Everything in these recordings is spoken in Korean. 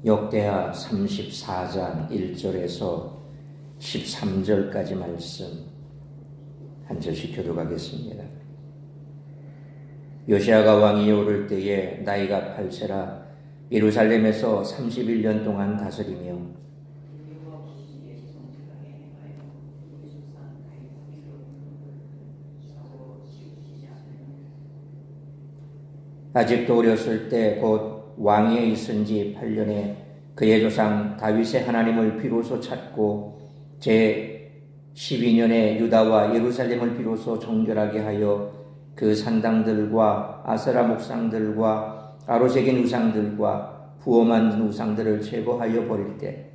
역대하 34장 1절에서 13절까지 말씀 한 절씩 교독하겠습니다. 요시야가 왕위에 오를 때에 나이가 8세라 예루살렘에서 31년 동안 다스리며 아직도 어렸을 때 곧 왕위에 있은 지 8년에 그의 조상 다윗의 하나님을 비로소 찾고 제 12년에 유다와 예루살렘을 비로소 정결하게 하여 그 산당들과 아세라 목상들과 아로새긴 우상들과 부어 만든 우상들을 제거하여 버릴 때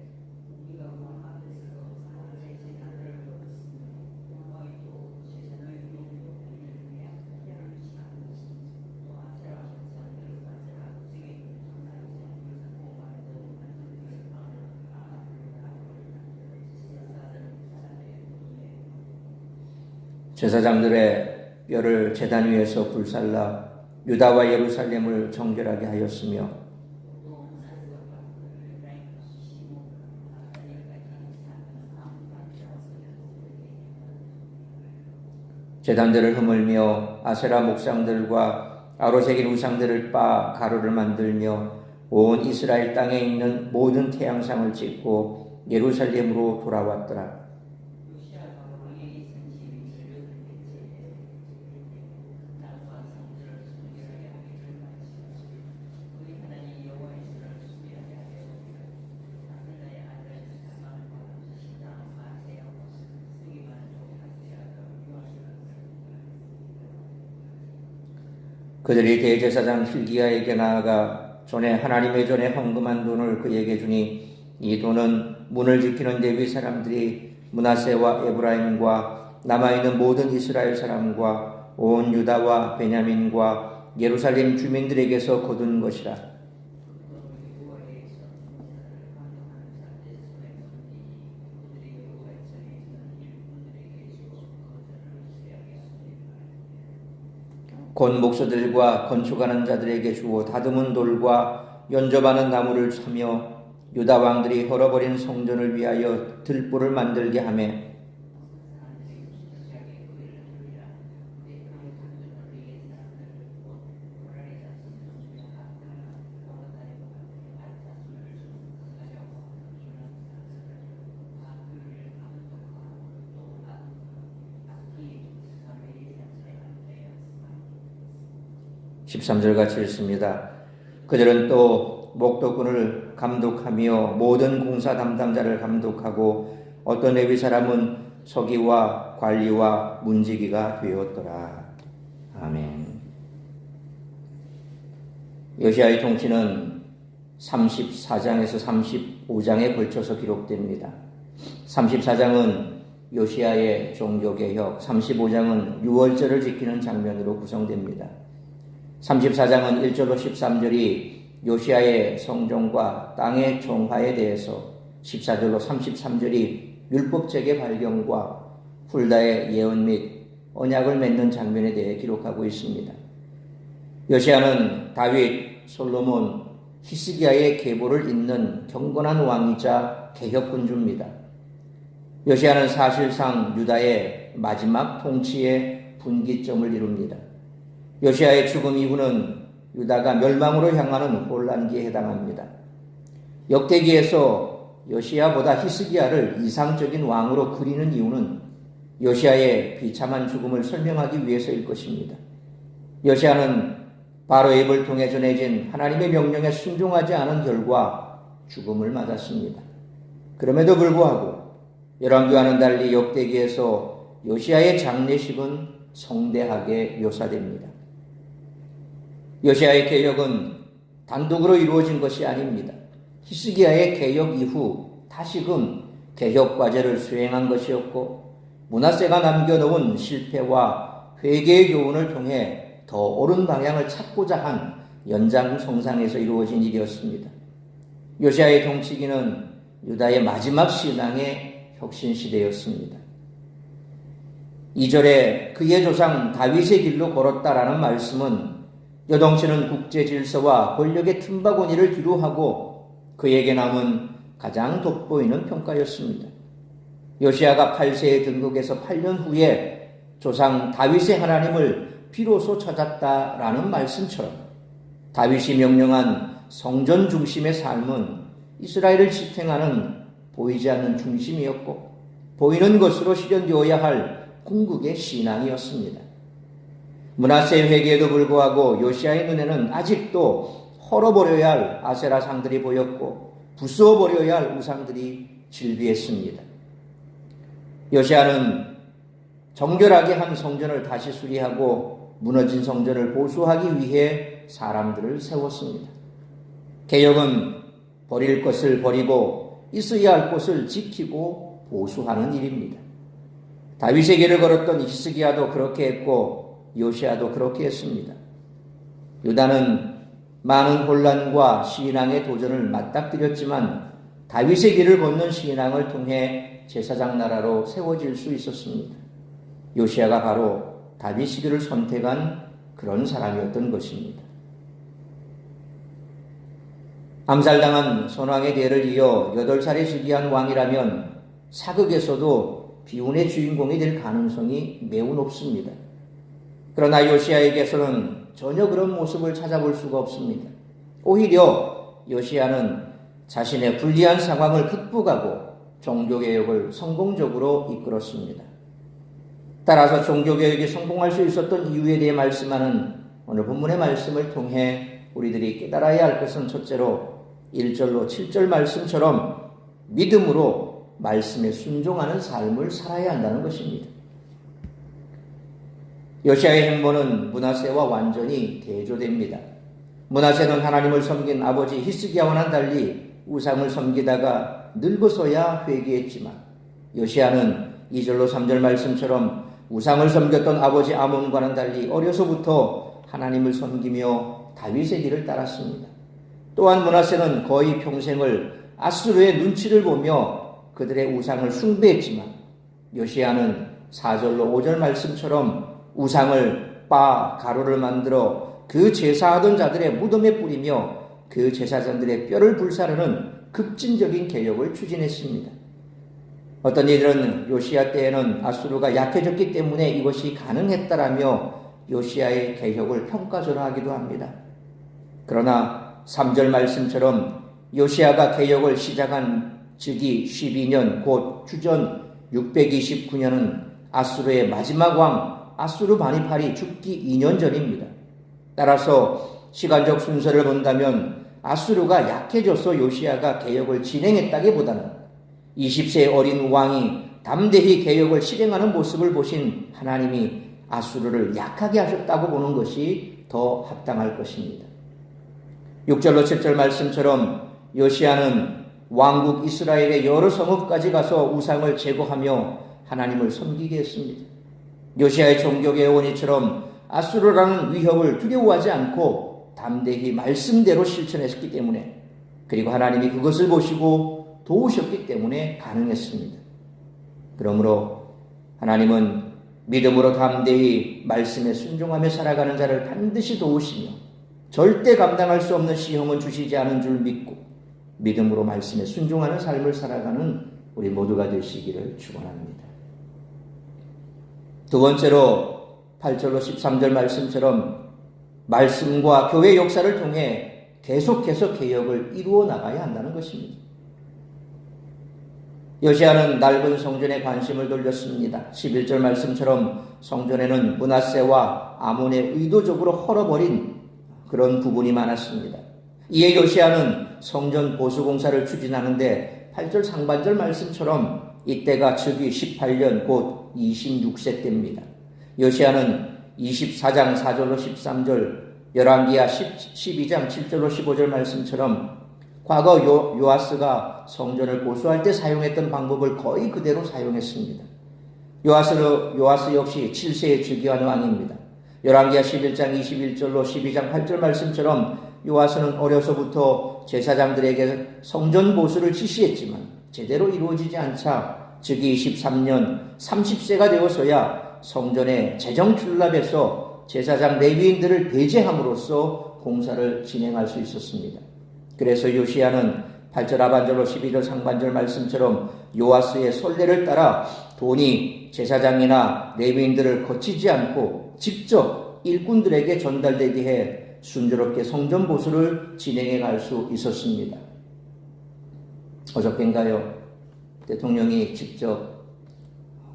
제사장들의 뼈를 제단 위에서 불살라 유다와 예루살렘을 정결하게 하였으며 제단들을 허물며 아세라 목상들과 아로새긴 우상들을 빻아 가루를 만들며 온 이스라엘 땅에 있는 모든 태양상을 찍고 예루살렘으로 돌아왔더라. 그들이 대제사장 hil기야에게 나아가 전에 하나님의 전에 헌금한 돈을 그에게 주니 이 돈은 문을 지키는 레위 사람들이 므낫세와 에브라임과 남아있는 모든 이스라엘 사람과 온 유다와 베냐민과 예루살렘 주민들에게서 거둔 것이라. 곧 목수들과 건축하는 자들에게 주어 다듬은 돌과 연접하는 나무를 사며 유다 왕들이 헐어버린 성전을 위하여 들보를 만들게 하며 (13절) 읽습니다. 그들은 또 목도꾼을 감독하며 모든 공사 담당자를 감독하고 어떤 레위 사람은 서기와 관리와 문지기가 되었더라. 아멘. 요시야의 통치는 34장에서 35장에 걸쳐서 기록됩니다. 34장은 요시야의 종교개혁, 35장은 유월절을 지키는 장면으로 구성됩니다. 34장은 1절로 13절이 요시야의 성전과 땅의 정화에 대해서, 14절로 33절이 율법책의 발견과 훌다의 예언 및 언약을 맺는 장면에 대해 기록하고 있습니다. 요시야는 다윗, 솔로몬, 히스기야의 계보를 잇는 경건한 왕이자 개혁군주입니다. 요시야는 사실상 유다의 마지막 통치의 분기점을 이룹니다. 요시야의 죽음 이후는 유다가 멸망으로 향하는 혼란기에 해당합니다. 역대기에서 요시야보다 히스기야를 이상적인 왕으로 그리는 이유는 요시야의 비참한 죽음을 설명하기 위해서일 것입니다. 요시야는 바로의 입을 통해 전해진 하나님의 명령에 순종하지 않은 결과 죽음을 맞았습니다. 그럼에도 불구하고 열왕기와는 달리 역대기에서 요시야의 장례식은 성대하게 묘사됩니다. 요시야의 개혁은 단독으로 이루어진 것이 아닙니다. 히스기야의 개혁 이후 다시금 개혁 과제를 수행한 것이었고 므낫세가 남겨놓은 실패와 회개의 교훈을 통해 더 옳은 방향을 찾고자 한 연장성상에서 이루어진 일이었습니다. 요시야의 통치기는 유다의 마지막 신앙의 혁신시대였습니다. 2절에 그의 조상 다윗의 길로 걸었다라는 말씀은 여동치는 국제 질서와 권력의 틈바구니를 뒤로하고 그에게 남은 가장 돋보이는 평가였습니다. 요시야가 8세에 등극해서 8년 후에 조상 다윗의 하나님을 비로소 찾았다라는 말씀처럼 다윗이 명령한 성전 중심의 삶은 이스라엘을 지탱하는 보이지 않는 중심이었고 보이는 것으로 실현되어야 할 궁극의 신앙이었습니다. 므낫세의 회개에도 불구하고 요시야의 눈에는 아직도 헐어버려야 할 아세라 상들이 보였고 부수어버려야 할 우상들이 질비했습니다. 요시야는 정결하게 한 성전을 다시 수리하고 무너진 성전을 보수하기 위해 사람들을 세웠습니다. 개혁은 버릴 것을 버리고 있어야 할 것을 지키고 보수하는 일입니다. 다윗의 길을 걸었던 히스기야도 그렇게 했고 요시야도 그렇게 했습니다. 유다는 많은 혼란과 신앙의 도전을 맞닥뜨렸지만 다윗의 길을 걷는 신앙을 통해 제사장 나라로 세워질 수 있었습니다. 요시야가 바로 다윗의 길을 선택한 그런 사람이었던 것입니다. 암살당한 선왕의 대를 이어 8살에 즉위한 왕이라면 사극에서도 비운의 주인공이 될 가능성이 매우 높습니다. 그러나 요시야에게서는 전혀 그런 모습을 찾아볼 수가 없습니다. 오히려 요시야는 자신의 불리한 상황을 극복하고 종교개혁을 성공적으로 이끌었습니다. 따라서 종교개혁이 성공할 수 있었던 이유에 대해 말씀하는 오늘 본문의 말씀을 통해 우리들이 깨달아야 할 것은 첫째로 1절로 7절 말씀처럼 믿음으로 말씀에 순종하는 삶을 살아야 한다는 것입니다. 요시야의 행보는 므낫세와 완전히 대조됩니다. 므낫세는 하나님을 섬긴 아버지 히스기야와는 달리 우상을 섬기다가 늙어서야 회개했지만 요시야는 2절로 3절 말씀처럼 우상을 섬겼던 아버지 아몬과는 달리 어려서부터 하나님을 섬기며 다윗의 길을 따랐습니다. 또한 므낫세는 거의 평생을 아수르의 눈치를 보며 그들의 우상을 숭배했지만 요시야는 4절로 5절 말씀처럼 우상을 가루를 만들어 그 제사하던 자들의 무덤에 뿌리며 그 제사장들의 뼈를 불사르는 급진적인 개혁을 추진했습니다. 어떤 이들은 요시야 때에는 아수르가 약해졌기 때문에 이것이 가능했다라며 요시야의 개혁을 평가절하하기도 합니다. 그러나 3절 말씀처럼 요시야가 개혁을 시작한 즉위 12년 곧 주전 629년은 아수르의 마지막 왕 아수르 바니팔이 죽기 2년 전입니다. 따라서 시간적 순서를 본다면 아수르가 약해져서 요시야가 개혁을 진행했다기보다는 20세 어린 왕이 담대히 개혁을 실행하는 모습을 보신 하나님이 아수르를 약하게 하셨다고 보는 것이 더 합당할 것입니다. 6절로 7절 말씀처럼 요시야는 왕국 이스라엘의 여러 성읍까지 가서 우상을 제거하며 하나님을 섬기게 했습니다. 요시야의 종교개혁 원리처럼 아수르라는 위협을 두려워하지 않고 담대히 말씀대로 실천했기 때문에 그리고 하나님이 그것을 보시고 도우셨기 때문에 가능했습니다. 그러므로 하나님은 믿음으로 담대히 말씀에 순종하며 살아가는 자를 반드시 도우시며 절대 감당할 수 없는 시험은 주시지 않은 줄 믿고 믿음으로 말씀에 순종하는 삶을 살아가는 우리 모두가 되시기를 축원합니다. 두 번째로 8절로 13절 말씀처럼 말씀과 교회 역사를 통해 계속해서 개혁을 이루어 나가야 한다는 것입니다. 요시야는 낡은 성전에 관심을 돌렸습니다. 11절 말씀처럼 성전에는 므낫세와 아몬의 의도적으로 헐어버린 그런 부분이 많았습니다. 이에 요시야는 성전 보수공사를 추진하는데 8절 상반절 말씀처럼 이때가 즉위 18년 곧 26세 때입니다. 요시야는 24장 4절로 13절, 열왕기하 12장 7절로 15절 말씀처럼 과거 요아스가 성전을 보수할 때 사용했던 방법을 거의 그대로 사용했습니다. 요아스 역시 7세에 즉위한 왕입니다. 열왕기하 11장 21절로 12장 8절 말씀처럼 요아스는 어려서부터 제사장들에게 성전 보수를 지시했지만 제대로 이루어지지 않자 즉위 23년 30세가 되어서야 성전에 재정 출납해서 제사장 레위인들을 배제함으로써 공사를 진행할 수 있었습니다. 그래서 요시야는 8절 하반절로 12절 상반절 말씀처럼 요아스의 선례를 따라 돈이 제사장이나 레위인들을 거치지 않고 직접 일꾼들에게 전달되게 해 순조롭게 성전 보수를 진행해 갈 수 있었습니다. 어저께인가요? 대통령이 직접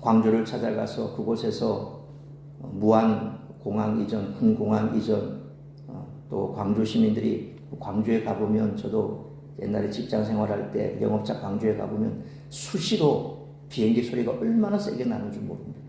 광주를 찾아가서 그곳에서 무안공항 이전, 큰 공항 이전, 또 광주 시민들이 광주에 가보면, 저도 옛날에 직장 생활할 때 영업차 광주에 가보면 수시로 비행기 소리가 얼마나 세게 나는 줄 모릅니다.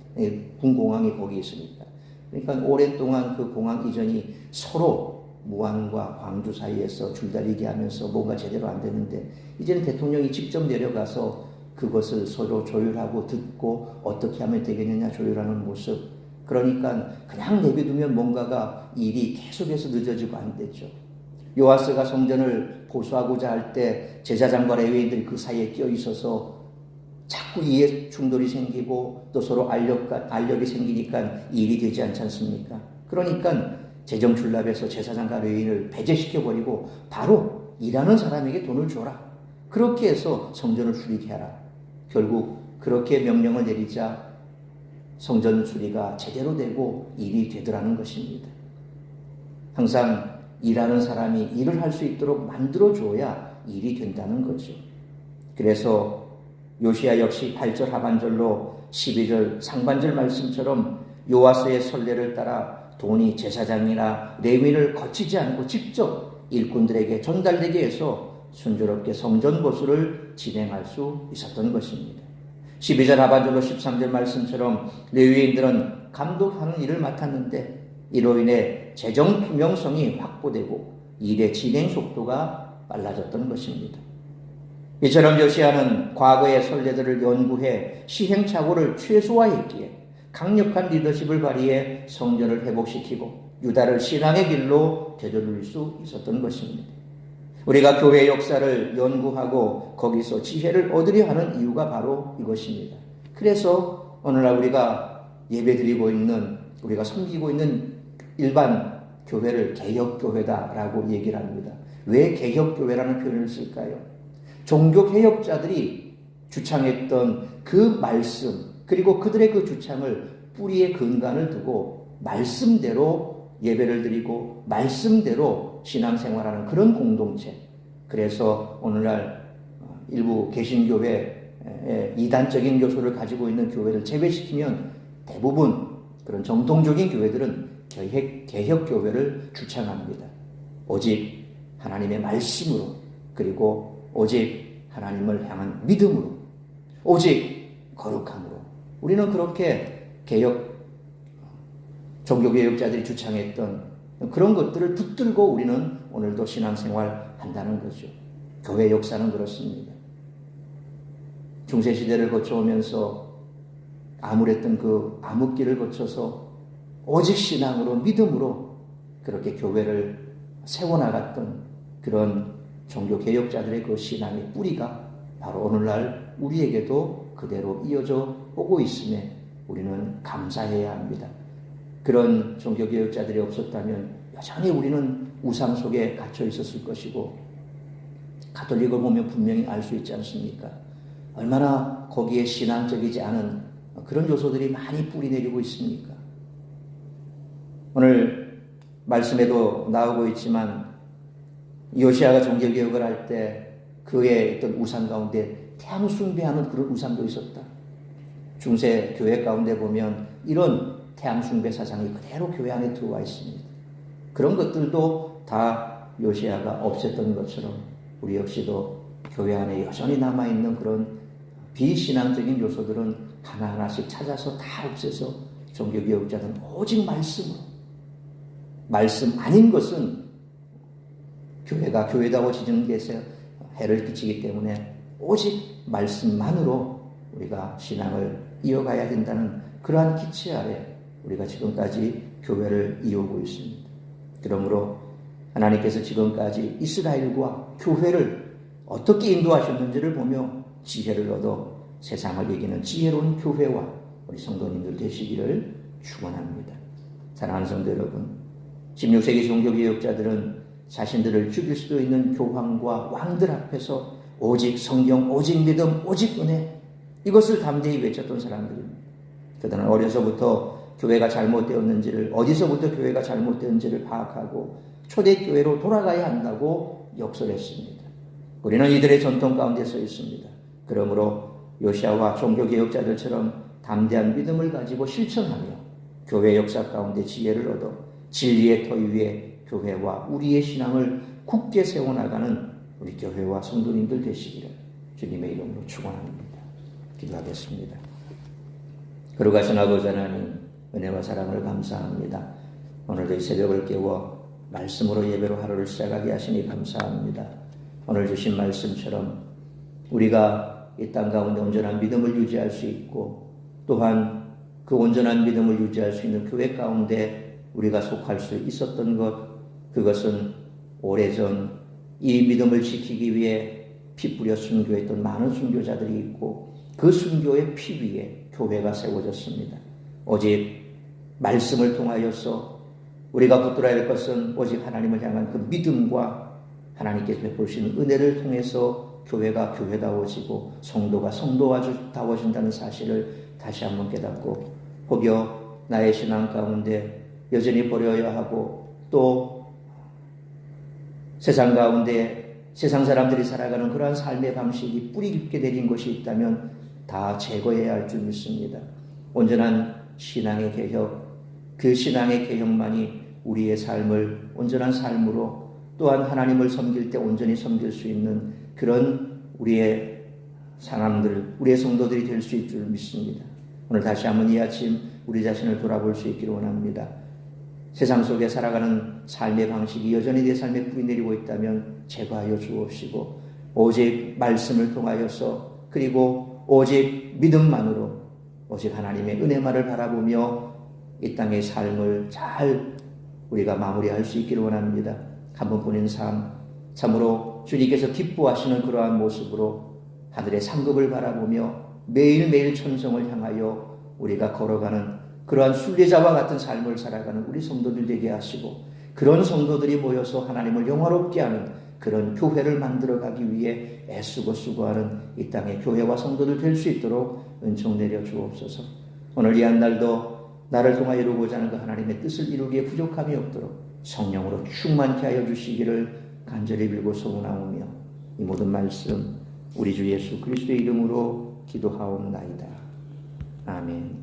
군공항이 거기 있으니까. 그러니까 오랜 동안 그 공항 이전이 서로 무안과 광주 사이에서 줄다리기 하면서 뭔가 제대로 안 되는데, 이제는 대통령이 직접 내려가서 그것을 서로 조율하고 듣고 어떻게 하면 되겠느냐 조율하는 모습. 그러니까 그냥 내비두면 뭔가가 일이 계속해서 늦어지고 안 되죠. 요아스가 성전을 보수하고자 할 때 제사장과 레위인들이 그 사이에 껴 있어서 자꾸 이해 충돌이 생기고 또 서로 알력이 생기니까 일이 되지 않지 않습니까? 그러니까 재정 출납에서 제사장과 레위인을 배제시켜버리고 바로 일하는 사람에게 돈을 줘라. 그렇게 해서 성전을 수리게 하라. 결국 그렇게 명령을 내리자 성전 수리가 제대로 되고 일이 되더라는 것입니다. 항상 일하는 사람이 일을 할 수 있도록 만들어줘야 일이 된다는 거죠. 그래서 요시야 역시 8절 하반절로 12절 상반절 말씀처럼 요아스의 선례를 따라 돈이 제사장이나 레위인을 거치지 않고 직접 일꾼들에게 전달되게 해서 순조롭게 성전 보수를 진행할 수 있었던 것입니다. 12절 하반절로 13절 말씀처럼 레위인들은 감독하는 일을 맡았는데 이로 인해 재정 투명성이 확보되고 일의 진행 속도가 빨라졌던 것입니다. 이처럼 요시야는 과거의 선례들을 연구해 시행착오를 최소화했기에 강력한 리더십을 발휘해 성전을 회복시키고 유다를 신앙의 길로 되돌릴 수 있었던 것입니다. 우리가 교회 역사를 연구하고 거기서 지혜를 얻으려 하는 이유가 바로 이것입니다. 그래서 오늘날 우리가 예배드리고 있는, 우리가 섬기고 있는 일반 교회를 개혁교회다라고 얘기를 합니다. 왜 개혁교회라는 표현을 쓸까요? 종교개혁자들이 주창했던 그 말씀, 그리고 그들의 그 주창을 뿌리에 근간을 두고 말씀대로 예배를 드리고 말씀대로 신앙생활하는 그런 공동체. 그래서 오늘날 일부 개신교회의 이단적인 요소를 가지고 있는 교회를 제외시키면 대부분 그런 정통적인 교회들은 개혁교회를 주창합니다. 오직 하나님의 말씀으로, 그리고 오직 하나님을 향한 믿음으로, 오직 거룩함으로. 우리는 그렇게 종교개혁자들이 주창했던 그런 것들을 붙들고 우리는 오늘도 신앙생활 한다는 거죠. 교회 역사는 그렇습니다. 중세시대를 거쳐오면서 암울했던 그 암흑기를 거쳐서 오직 신앙으로, 믿음으로 그렇게 교회를 세워나갔던 그런 종교개혁자들의 그 신앙의 뿌리가 바로 오늘날 우리에게도 그대로 이어져 오고 있음에 우리는 감사해야 합니다. 그런 종교개혁자들이 없었다면 여전히 우리는 우상 속에 갇혀 있었을 것이고, 가톨릭을 보면 분명히 알 수 있지 않습니까? 얼마나 거기에 신앙적이지 않은 그런 요소들이 많이 뿌리내리고 있습니까? 오늘 말씀에도 나오고 있지만 요시야가 종교개혁을 할 때 그의 어떤 우상 가운데 태양 숭배하는 그런 우상도 있었다. 중세 교회 가운데 보면 이런 태양 숭배 사상이 그대로 교회 안에 들어와 있습니다. 그런 것들도 다 요시야가 없앴던 것처럼 우리 역시도 교회 안에 여전히 남아있는 그런 비신앙적인 요소들은 하나하나씩 찾아서 다 없애서 종교개혁자는 오직 말씀으로, 말씀 아닌 것은 교회가 교회다고 지는 데서 해를 끼치기 때문에 오직 말씀만으로 우리가 신앙을 이어가야 된다는 그러한 기치 아래 우리가 지금까지 교회를 이어오고 있습니다. 그러므로 하나님께서 지금까지 이스라엘과 교회를 어떻게 인도하셨는지를 보며 지혜를 얻어 세상을 이기는 지혜로운 교회와 우리 성도님들 되시기를 축원합니다. 사랑하는 성도 여러분, 16세기 종교개혁자들은 자신들을 죽일 수도 있는 교황과 왕들 앞에서 오직 성경, 오직 믿음, 오직 은혜, 이것을 담대히 외쳤던 사람들입니다. 그들은 어려서부터 교회가 잘못되었는지를, 어디서부터 교회가 잘못되었는지를 파악하고 초대교회로 돌아가야 한다고 역설했습니다. 우리는 이들의 전통 가운데 서 있습니다. 그러므로 요시아와 종교개혁자들처럼 담대한 믿음을 가지고 실천하며 교회 역사 가운데 지혜를 얻어 진리의 터 위에 교회와 우리의 신앙을 굳게 세워나가는 우리 교회와 성도님들 되시기를 주님의 이름으로 축원합니다. 기도하겠습니다. 거룩하신 아버지 하나님, 은혜와 사랑을 감사합니다. 오늘도 이 새벽을 깨워 말씀으로 예배로 하루를 시작하게 하시니 감사합니다. 오늘 주신 말씀처럼 우리가 이 땅 가운데 온전한 믿음을 유지할 수 있고, 또한 그 온전한 믿음을 유지할 수 있는 교회 가운데 우리가 속할 수 있었던 것, 그것은 오래전 이 믿음을 지키기 위해 피 뿌려 순교했던 많은 순교자들이 있고, 그 순교의 피 위에 교회가 세워졌습니다. 오직 말씀을 통하여서 우리가 붙들어야 할 것은 오직 하나님을 향한 그 믿음과 하나님께서 베푸시는 은혜를 통해서 교회가 교회다워지고 성도가 성도다워진다는 사실을 다시 한번 깨닫고, 혹여 나의 신앙 가운데 여전히 버려야 하고 또 세상 가운데 세상 사람들이 살아가는 그러한 삶의 방식이 뿌리 깊게 내린 것이 있다면 다 제거해야 할 줄 믿습니다. 온전한 신앙의 개혁, 그 신앙의 개혁만이 우리의 삶을 온전한 삶으로, 또한 하나님을 섬길 때 온전히 섬길 수 있는 그런 우리의 사람들, 우리의 성도들이 될 수 있을 줄 믿습니다. 오늘 다시 한번 이 아침 우리 자신을 돌아볼 수 있기를 원합니다. 세상 속에 살아가는 삶의 방식이 여전히 내 삶에 뿌리 내리고 있다면 제거하여 주옵시고, 오직 말씀을 통하여서, 그리고 오직 믿음만으로, 오직 하나님의 은혜만을 바라보며 이 땅의 삶을 잘 우리가 마무리할 수 있기를 원합니다. 한 번뿐인 삶, 참으로 주님께서 기뻐하시는 그러한 모습으로 하늘의 상급을 바라보며 매일매일 천성을 향하여 우리가 걸어가는 그러한 순례자와 같은 삶을 살아가는 우리 성도들 되게 하시고, 그런 성도들이 모여서 하나님을 영화롭게 하는 그런 교회를 만들어가기 위해 애쓰고 수고하는 이 땅의 교회와 성도들 될 수 있도록 은총 내려 주옵소서. 오늘 이 한 날도 나를 통하여 이루고자 하는 그 하나님의 뜻을 이루기에 부족함이 없도록 성령으로 충만케 하여 주시기를 간절히 빌고 소원하오며, 이 모든 말씀 우리 주 예수 그리스도의 이름으로 기도하옵나이다. 아멘.